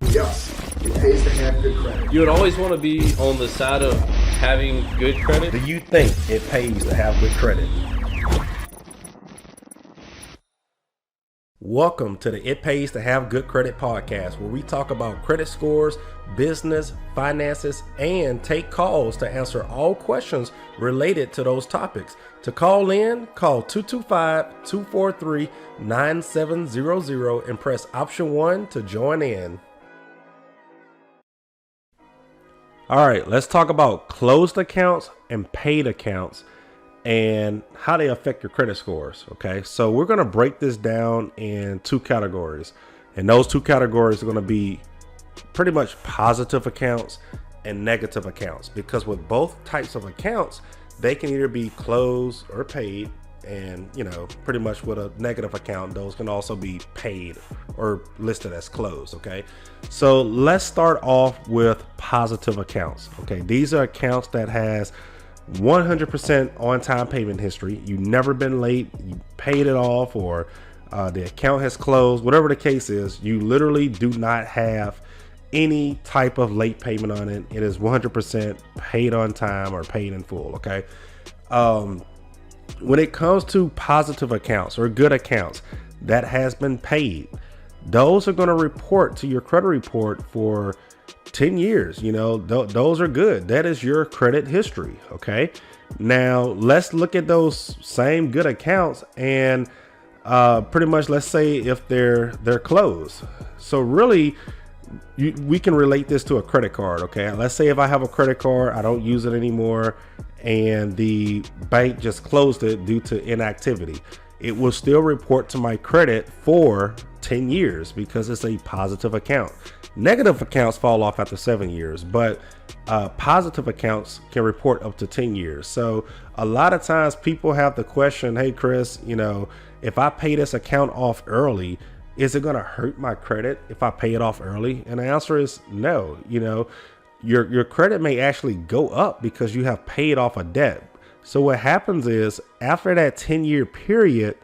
Yes, it pays to have good credit. You would always want to be on the side of having good credit. Do you think it pays to have good credit? Welcome to the It Pays to Have Good Credit podcast, where we talk about credit scores, business, finances, and take calls to answer all questions related to those topics. To call in, call 225-243-9700 and press option 1 to join in. All right, let's talk about closed accounts and paid accounts and how they affect your credit scores. Okay, so we're going to break this down in two categories, and those two categories are going to be pretty much positive accounts and negative accounts, because with both types of accounts, they can either be closed or paid. And pretty much with a negative account, those can also be paid or listed as closed. Okay, so let's start off with positive accounts. Okay, these are accounts that has 100% on-time payment history. You've never been late, you paid it off, or the account has closed. Whatever the case is, you literally do not have any type of late payment on it. It is 100% paid on time or paid in full. Okay, when it comes to positive accounts or good accounts that has been paid, those are going to report to your credit report for 10 years. Those are good. That is your credit history. Okay, now let's look at those same good accounts and pretty much let's say if they're closed. So really, we can relate this to a credit card. Okay, let's say if I have a credit card, I don't use it anymore, and the bank just closed it due to inactivity. It will still report to my credit for 10 years because it's a positive account. Negative accounts fall off after 7 years, but positive accounts can report up to 10 years. So a lot of times people have the question, hey Chris, if I pay this account off early, is it going to hurt my credit if I pay it off early? And the answer is no. Your credit may actually go up because you have paid off a debt. So what happens is after that 10-year period,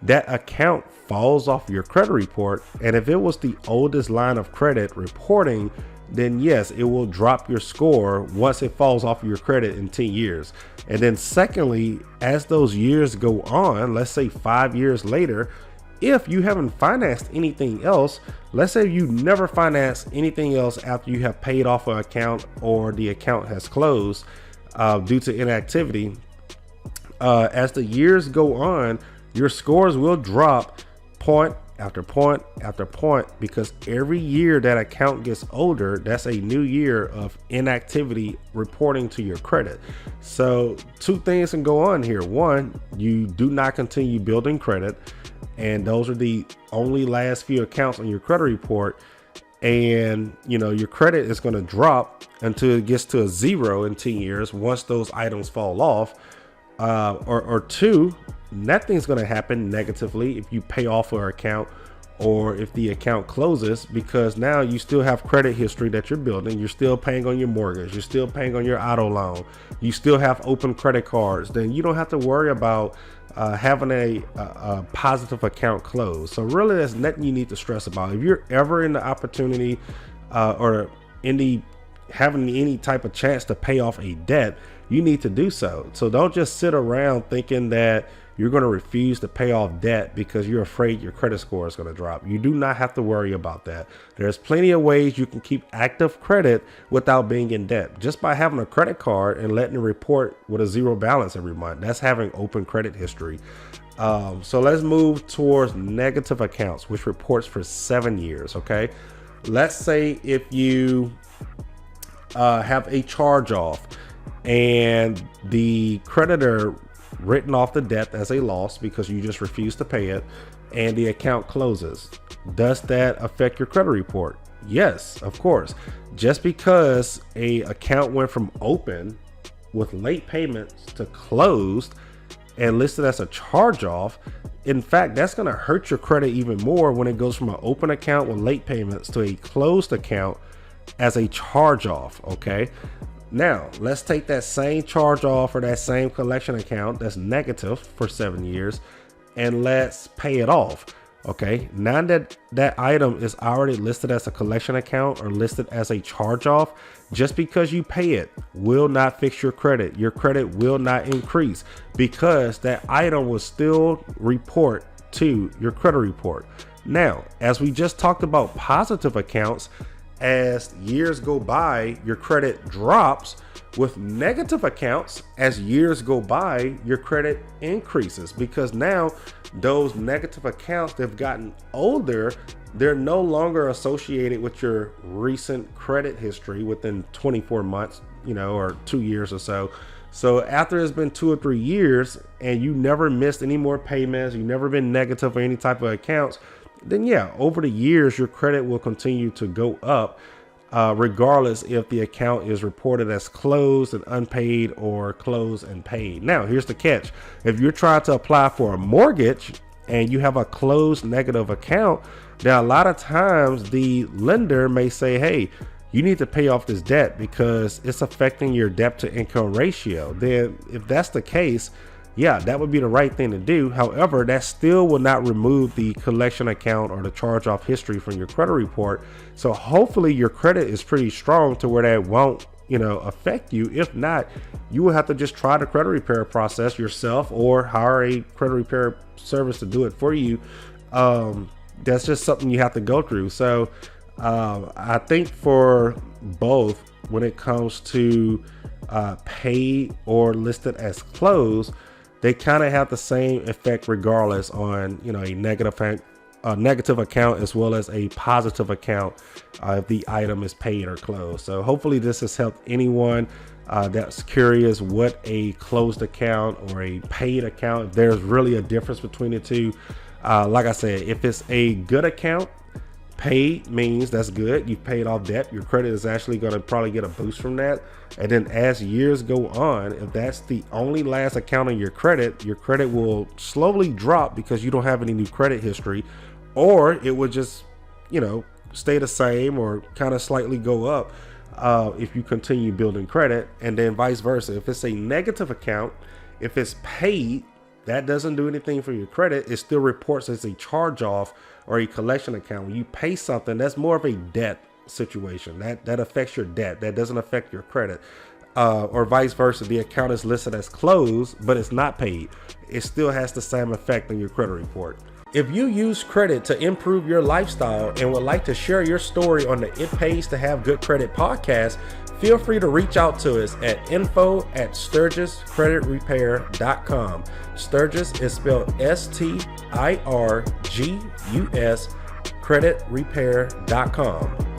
that account falls off your credit report. And if it was the oldest line of credit reporting, then yes, it will drop your score once it falls off your credit in 10 years. And then secondly, as those years go on, let's say 5 years later, if you haven't financed anything else, let's say you never financed anything else after you have paid off an account or the account has closed due to inactivity, as the years go on, your scores will drop point after point after point, because every year that account gets older, that's a new year of inactivity reporting to your credit. So two things can go on here. One, you do not continue building credit, and those are the only last few accounts on your credit report. And your credit is going to drop until it gets to a zero in 10 years once those items fall off. Or two, nothing's going to happen negatively if you pay off an account or if the account closes, because now you still have credit history that you're building. You're still paying on your mortgage. You're still paying on your auto loan. You still have open credit cards. Then you don't have to worry about having a positive account closed. So really, there's nothing you need to stress about. If you're ever in the opportunity or having any type of chance to pay off a debt, you need to do so. So don't just sit around thinking that you're going to refuse to pay off debt because you're afraid your credit score is going to drop. You do not have to worry about that. There's plenty of ways you can keep active credit without being in debt, just by having a credit card and letting it report with a zero balance every month. That's having open credit history. So let's move towards negative accounts, which reports for 7 years. Okay, let's say if you have a charge off and the creditor written off the debt as a loss because you just refused to pay it, and the account closes. Does that affect your credit report? Yes, of course. Just because a account went from open with late payments to closed and listed as a charge off, in fact, that's going to hurt your credit even more when it goes from an open account with late payments to a closed account as a charge off. Okay, now let's take that same charge off or that same collection account that's negative for 7 years and let's pay it off. Okay, now that that item is already listed as a collection account or listed as a charge off, just because you pay it will not fix your credit. Your credit will not increase because that item will still report to your credit report. Now, as we just talked about positive accounts, as years go by, your credit drops. With negative accounts, as years go by, your credit increases because now those negative accounts, they've gotten older. They're no longer associated with your recent credit history within 24 months, or 2 years or so. So after it's been 2 or 3 years and you never missed any more payments, you've never been negative for any type of accounts, then yeah, over the years, your credit will continue to go up. Regardless if the account is reported as closed and unpaid or closed and paid. Now, here's the catch. If you're trying to apply for a mortgage and you have a closed negative account, then a lot of times the lender may say, hey, you need to pay off this debt because it's affecting your debt to income ratio. Then if that's the case, yeah, that would be the right thing to do. However, that still will not remove the collection account or the charge off history from your credit report. So hopefully your credit is pretty strong to where that won't, affect you. If not, you will have to just try the credit repair process yourself or hire a credit repair service to do it for you. That's just something you have to go through. So I think for both, when it comes to paid or listed as closed, they kind of have the same effect regardless on, a negative account as well as a positive account if the item is paid or closed. So hopefully this has helped anyone that's curious what a closed account or a paid account, if there's really a difference between the two. Like I said, if it's a good account, paid means that's good. You've paid off debt. Your credit is actually going to probably get a boost from that. And then as years go on, if that's the only last account on your credit will slowly drop because you don't have any new credit history, or it would just, stay the same or kind of slightly go up if you continue building credit. And then vice versa. If it's a negative account, if it's paid, that doesn't do anything for your credit. It still reports as a charge off or a collection account. When you pay something, that's more of a debt situation. That affects your debt. That doesn't affect your credit. Or vice versa. The account is listed as closed, but it's not paid. It still has the same effect on your credit report. If you use credit to improve your lifestyle and would like to share your story on the It Pays to Have Good Credit podcast, feel free to reach out to us at info@SturgisCreditRepair.com. Sturgis is spelled STIRGUS, creditrepair.com.